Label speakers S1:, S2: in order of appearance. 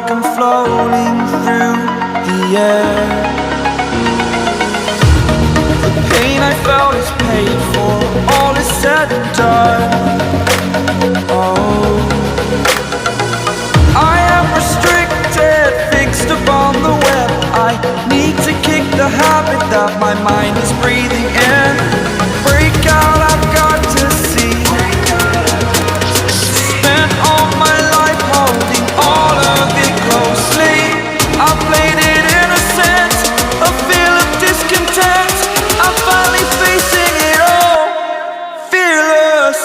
S1: like I'm floating through the air. The pain I felt is paid for, all is said and done. Oh, I am restricted, fixed upon the web. I need to kick the habit that my mind is breathing in. Break out, I've got to see. Spent all my life holding all of it closely. I played it innocent, a feel of discontent. I'm finally facing it all, fearless.